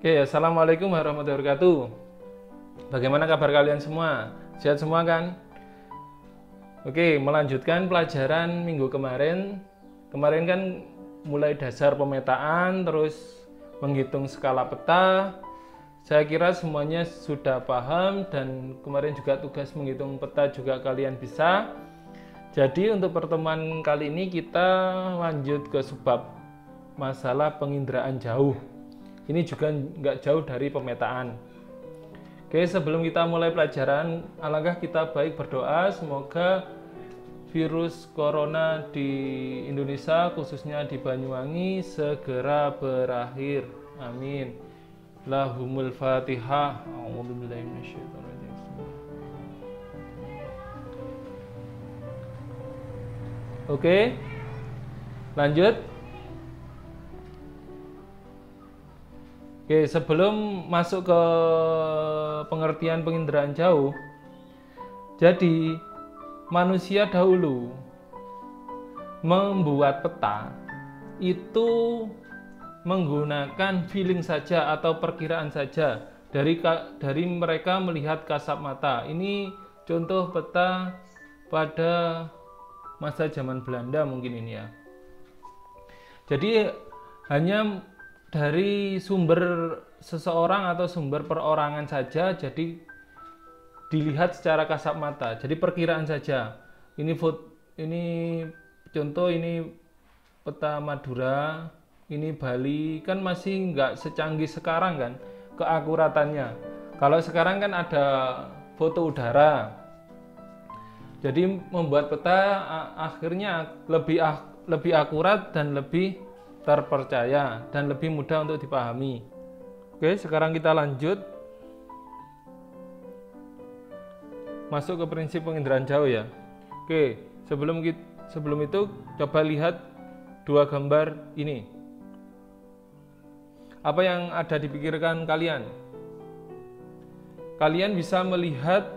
Oke, assalamualaikum warahmatullahi wabarakatuh. Bagaimana kabar kalian semua? Sehat semua kan? Oke, melanjutkan pelajaran minggu kemarin. Kemarin kan mulai dasar pemetaan, terus menghitung skala peta. Saya kira semuanya sudah paham, dan kemarin juga tugas menghitung peta juga kalian bisa. Jadi untuk pertemuan kali ini kita lanjut ke sebab masalah penginderaan jauh. Ini juga nggak jauh dari pemetaan. Oke, sebelum kita mulai pelajaran, alangkah kita baik berdoa semoga virus corona di Indonesia, khususnya di Banyuwangi, segera berakhir. Amin. Lahumul Fatihah. A'udzubillahi minasyaitonir rajim. Oke, lanjut. Oke, sebelum masuk ke pengertian penginderaan jauh, jadi manusia dahulu membuat peta itu menggunakan feeling saja atau perkiraan saja dari mereka melihat kasat mata. Ini contoh peta pada masa zaman Belanda mungkin ini ya. Jadi hanya dari sumber seseorang atau sumber perorangan saja, jadi dilihat secara kasat mata, jadi perkiraan saja. Ini contoh, ini peta Madura, ini Bali, kan masih nggak secanggih sekarang kan keakuratannya. Kalau sekarang kan ada foto udara, jadi membuat peta akhirnya lebih akurat dan lebih terpercaya dan lebih mudah untuk dipahami. Oke, sekarang kita lanjut masuk ke prinsip penginderaan jauh ya. Oke, sebelum itu coba lihat dua gambar ini. Apa yang ada di pikiran kalian? Kalian bisa melihat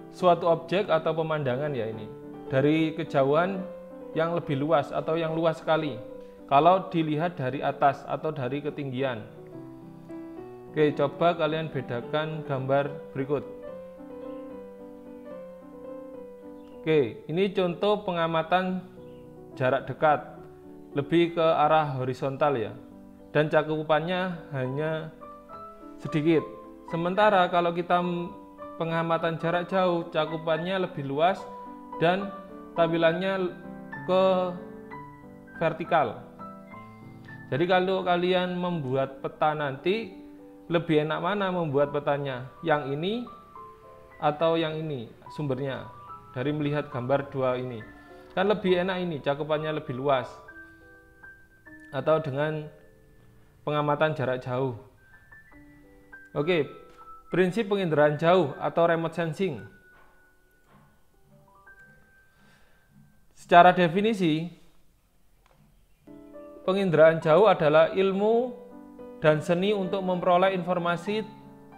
suatu objek atau pemandangan ya ini dari kejauhan yang lebih luas atau yang luas sekali kalau dilihat dari atas atau dari ketinggian. Oke, coba kalian bedakan gambar berikut. Oke, ini contoh pengamatan jarak dekat, lebih ke arah horizontal ya, dan cakupannya hanya sedikit. Sementara kalau kita pengamatan jarak jauh, cakupannya lebih luas dan tampilannya ke vertikal. Jadi kalau kalian membuat peta nanti, lebih enak mana membuat petanya? Yang ini atau yang ini sumbernya? Dari melihat gambar dua ini. Kan lebih enak ini, cakupannya lebih luas. Atau dengan pengamatan jarak jauh. Oke, prinsip penginderaan jauh atau remote sensing. Secara definisi, penginderaan jauh adalah ilmu dan seni untuk memperoleh informasi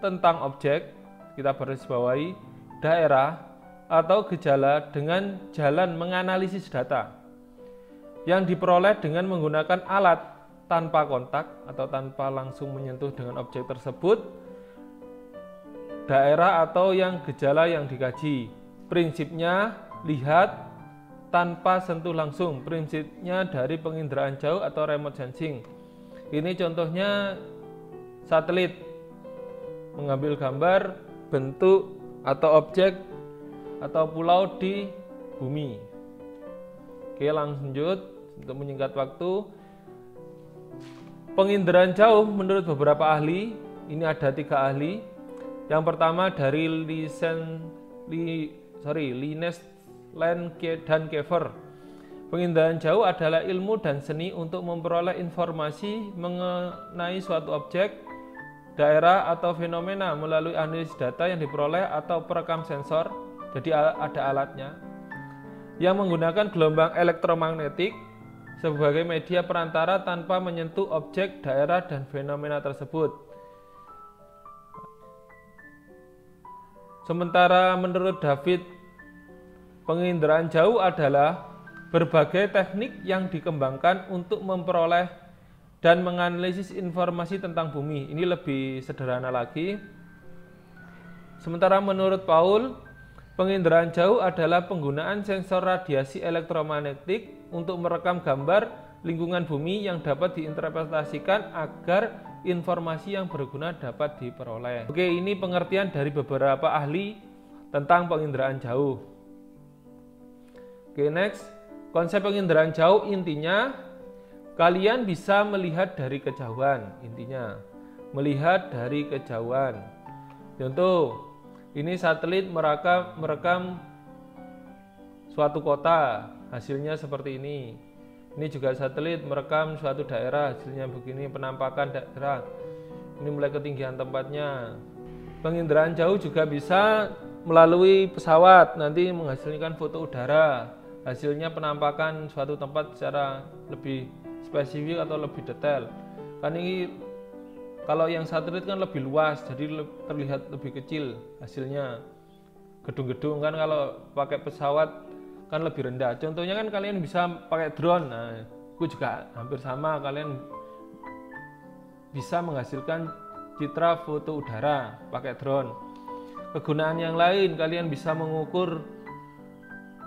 tentang objek, kita garis bawahi, daerah, atau gejala dengan jalan menganalisis data yang diperoleh dengan menggunakan alat tanpa kontak atau tanpa langsung menyentuh dengan objek tersebut, daerah atau yang gejala yang dikaji. Prinsipnya lihat tanpa sentuh langsung, prinsipnya dari penginderaan jauh atau remote sensing. Ini contohnya satelit mengambil gambar bentuk atau objek atau pulau di bumi. Oke, lanjut untuk menyingkat waktu. Penginderaan jauh menurut beberapa ahli, ini ada 3 ahli. Yang pertama dari Linus dan Kever. Penginderaan jauh adalah ilmu dan seni untuk memperoleh informasi mengenai suatu objek, daerah atau fenomena melalui analisis data yang diperoleh atau perekam sensor. Jadi ada alatnya yang menggunakan gelombang elektromagnetik sebagai media perantara tanpa menyentuh objek, daerah, dan fenomena tersebut. Sementara menurut David, penginderaan jauh adalah berbagai teknik yang dikembangkan untuk memperoleh dan menganalisis informasi tentang bumi. Ini lebih sederhana lagi. Sementara menurut Paul, penginderaan jauh adalah penggunaan sensor radiasi elektromagnetik untuk merekam gambar lingkungan bumi yang dapat diinterpretasikan agar informasi yang berguna dapat diperoleh. Oke, ini pengertian dari beberapa ahli tentang penginderaan jauh. Oke, next. Konsep penginderaan jauh intinya kalian bisa melihat dari kejauhan. Intinya melihat dari kejauhan. Contoh, ini satelit merekam suatu kota, hasilnya seperti ini. Ini juga satelit merekam suatu daerah, hasilnya begini, penampakan daerah. Ini mulai ketinggian tempatnya. Penginderaan jauh juga bisa melalui pesawat, nanti menghasilkan foto udara. Hasilnya penampakan suatu tempat secara lebih spesifik atau lebih detail. Kan ini kalau yang satelit kan lebih luas, jadi terlihat lebih kecil hasilnya. Gedung-gedung kan kalau pakai pesawat kan lebih rendah. Contohnya kan kalian bisa pakai drone. Nah, itu juga hampir sama, kalian bisa menghasilkan citra foto udara pakai drone. Kegunaan yang lain, kalian bisa mengukur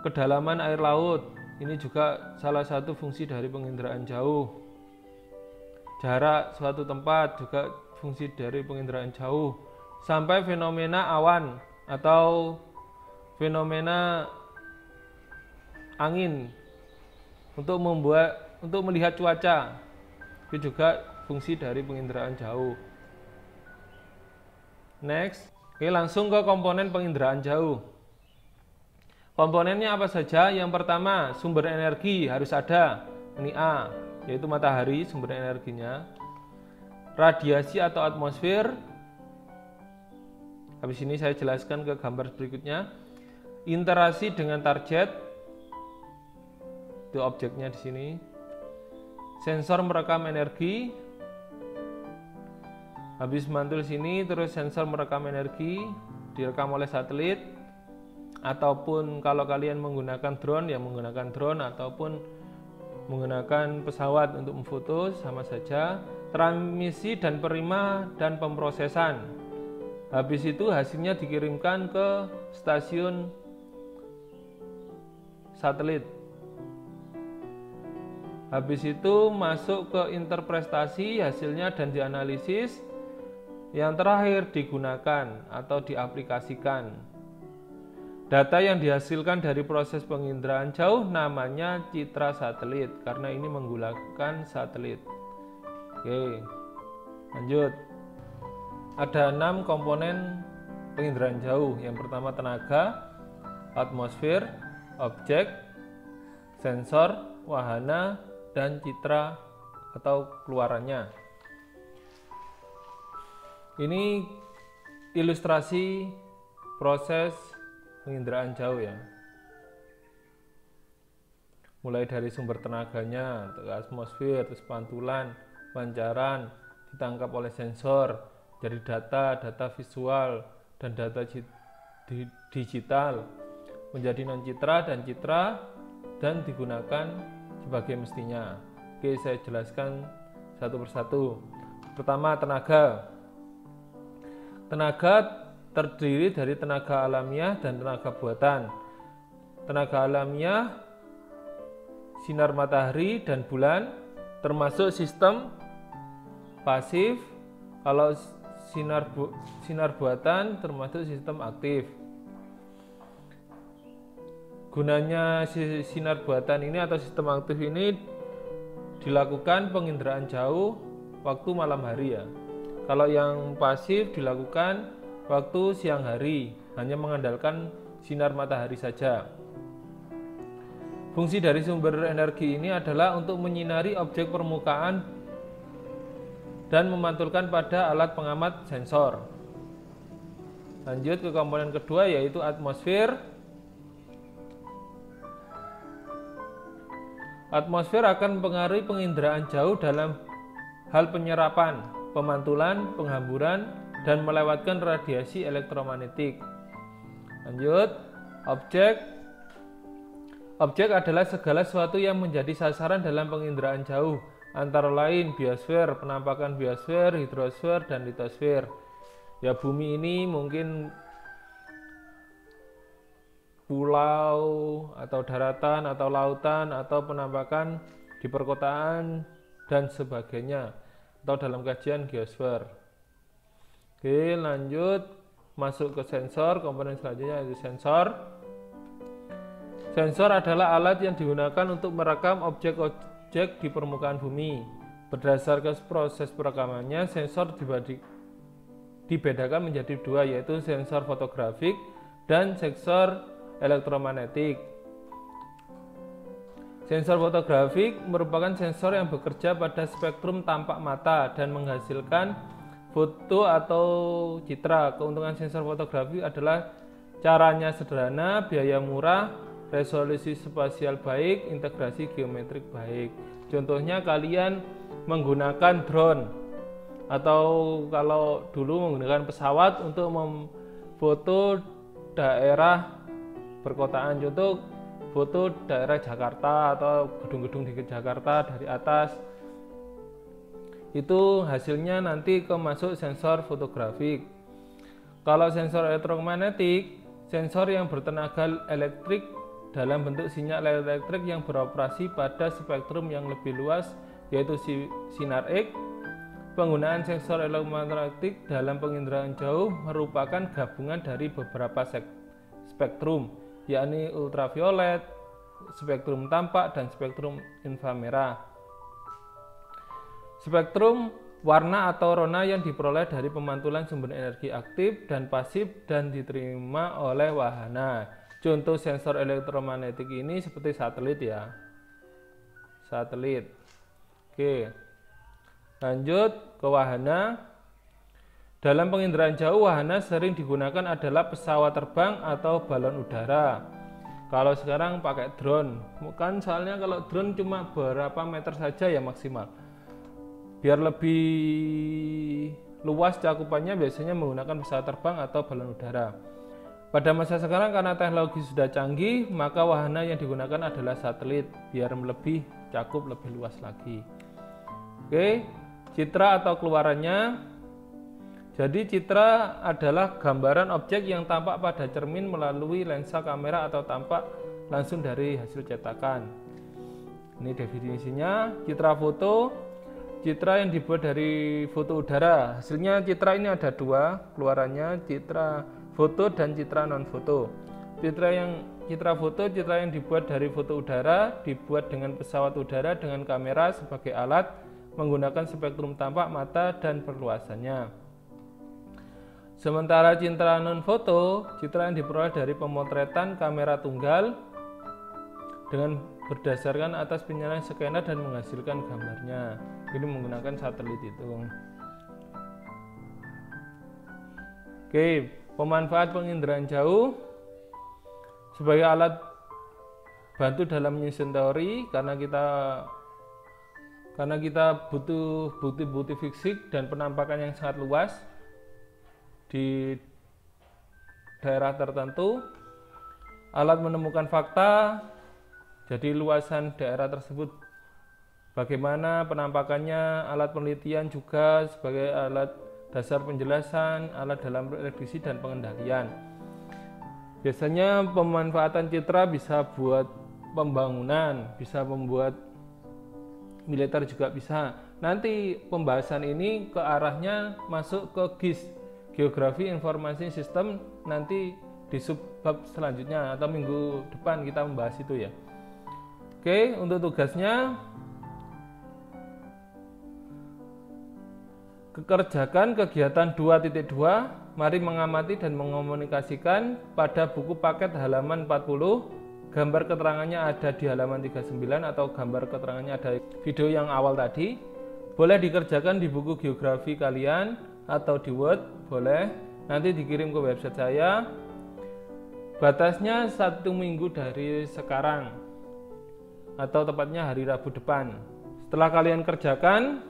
kedalaman air laut. Ini juga salah satu fungsi dari penginderaan jauh. Jarak suatu tempat juga fungsi dari penginderaan jauh. Sampai fenomena awan atau fenomena angin untuk melihat cuaca. Itu juga fungsi dari penginderaan jauh. Next, oke, langsung ke komponen penginderaan jauh. Komponennya apa saja? Yang pertama, sumber energi harus ada. Ini A, yaitu matahari, sumber energinya. Radiasi atau atmosfer. Habis ini saya jelaskan ke gambar berikutnya. Interaksi dengan target. Itu objeknya di sini. Sensor merekam energi. Habis mantul sini, terus sensor merekam energi, direkam oleh satelit. Ataupun kalau kalian menggunakan drone, ya menggunakan drone, ataupun menggunakan pesawat untuk memfoto, sama saja. Transmisi dan penerima dan pemrosesan. Habis itu hasilnya dikirimkan ke stasiun satelit. Habis itu masuk ke interpretasi hasilnya dan dianalisis. Yang terakhir digunakan atau diaplikasikan. Data yang dihasilkan dari proses penginderaan jauh namanya citra satelit karena ini menggunakan satelit. Oke, lanjut. Ada 6 komponen penginderaan jauh. Yang pertama tenaga, atmosfer, objek, sensor, wahana, dan citra atau keluarannya. Ini ilustrasi proses penginderaan jauh ya. Mulai dari sumber tenaganya, atmosfer, terus pantulan, pancaran, ditangkap oleh sensor, jadi data visual dan data digital menjadi non citra dan citra dan digunakan sebagai mestinya. Oke, saya jelaskan satu persatu. Pertama, tenaga. Tenaga terdiri dari tenaga alamiah dan tenaga buatan. Tenaga alamiah, sinar matahari dan bulan, termasuk sistem pasif. Kalau sinar buatan termasuk sistem aktif. Gunanya sinar buatan ini atau sistem aktif ini dilakukan penginderaan jauh waktu malam hari ya. Kalau yang pasif dilakukan waktu siang hari, hanya mengandalkan sinar matahari saja. Fungsi dari sumber energi ini adalah untuk menyinari objek permukaan dan memantulkan pada alat pengamat sensor. Lanjut ke komponen kedua yaitu atmosfer. Atmosfer akan mempengaruhi penginderaan jauh dalam hal penyerapan, pemantulan, penghamburan, dan melewatkan radiasi elektromagnetik. Lanjut, objek. Objek adalah segala sesuatu yang menjadi sasaran dalam penginderaan jauh. antara lain biosfer, penampakan biosfer, hidrosfer, dan litosfer. Ya, bumi ini mungkin pulau atau daratan atau lautan atau penampakan di perkotaan dan sebagainya, atau dalam kajian geosfer. Oke, lanjut masuk ke sensor. Komponen selanjutnya yaitu sensor. Sensor adalah alat yang digunakan untuk merekam objek-objek di permukaan bumi. Berdasarkan proses perekamannya, sensor dibedakan menjadi dua, yaitu sensor fotografik dan sensor elektromagnetik. Sensor fotografik merupakan sensor yang bekerja pada spektrum tampak mata dan menghasilkan foto atau citra. Keuntungan sensor fotografik adalah caranya sederhana, biaya murah, resolusi spasial baik, integrasi geometrik baik. Contohnya kalian menggunakan drone, atau kalau dulu menggunakan pesawat untuk memfoto daerah perkotaan, contoh foto daerah Jakarta atau gedung-gedung di Jakarta dari atas, itu hasilnya nanti masuk sensor fotografik. Kalau sensor elektromagnetik, sensor yang bertenaga elektrik dalam bentuk sinyal elektrik yang beroperasi pada spektrum yang lebih luas, yaitu sinar X. Penggunaan sensor elektromagnetik dalam penginderaan jauh merupakan gabungan dari beberapa spektrum, yakni ultraviolet, spektrum tampak, dan spektrum inframerah. Spektrum warna atau rona yang diperoleh dari pemantulan sumber energi aktif dan pasif dan diterima oleh wahana. Contoh sensor elektromagnetik ini seperti satelit ya. Satelit. Oke. Lanjut ke wahana. Dalam penginderaan jauh, wahana sering digunakan adalah pesawat terbang atau balon udara. Kalau sekarang pakai drone, kan soalnya kalau drone cuma berapa meter saja ya maksimal. Biar lebih luas cakupannya biasanya menggunakan pesawat terbang atau balon udara. Pada masa sekarang karena teknologi sudah canggih, maka wahana yang digunakan adalah satelit biar lebih cakup lebih luas lagi. Oke. Citra atau keluarannya. Jadi citra adalah gambaran objek yang tampak pada cermin melalui lensa kamera atau tampak langsung dari hasil cetakan. Ini definisinya. Citra foto, citra yang dibuat dari foto udara. Hasilnya citra ini ada dua keluarannya, citra foto dan citra non foto. Citra foto, citra yang dibuat dari foto udara, dibuat dengan pesawat udara dengan kamera sebagai alat, menggunakan spektrum tampak mata dan perluasannya. Sementara citra non-foto, citra yang diperoleh dari pemotretan kamera tunggal dengan berdasarkan atas penyalahan scanner dan menghasilkan gambarnya. Ini menggunakan satelit itu. Oke, pemanfaat penginderaan jauh sebagai alat bantu dalam menyusun teori karena kita butuh bukti-bukti fisik dan penampakan yang sangat luas di daerah tertentu. Alat menemukan fakta, jadi luasan daerah tersebut bagaimana penampakannya. Alat penelitian juga sebagai alat dasar penjelasan, alat dalam prediksi dan pengendalian. Biasanya pemanfaatan citra bisa buat pembangunan, bisa membuat militer juga bisa. Nanti pembahasan ini ke arahnya masuk ke GIS, Geografi Informasi Sistem, nanti di subbab selanjutnya atau minggu depan kita membahas itu ya. Oke, untuk tugasnya kerjakan kegiatan 2.2, mari mengamati dan mengomunikasikan pada buku paket halaman 40. Gambar keterangannya ada di halaman 39 atau gambar keterangannya ada video yang awal tadi. Boleh dikerjakan di buku geografi kalian atau di Word, boleh. Nanti dikirim ke website saya. Batasnya 1 minggu dari sekarang atau tepatnya hari Rabu depan. Setelah kalian kerjakan,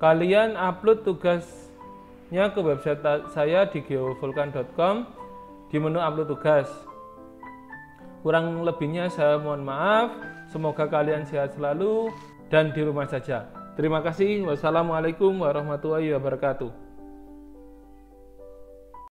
kalian upload tugasnya ke website saya di geovulkan.com di menu upload tugas. Kurang lebihnya saya mohon maaf. Semoga kalian sehat selalu. dan di rumah saja. Terima kasih. Wassalamualaikum warahmatullahi wabarakatuh.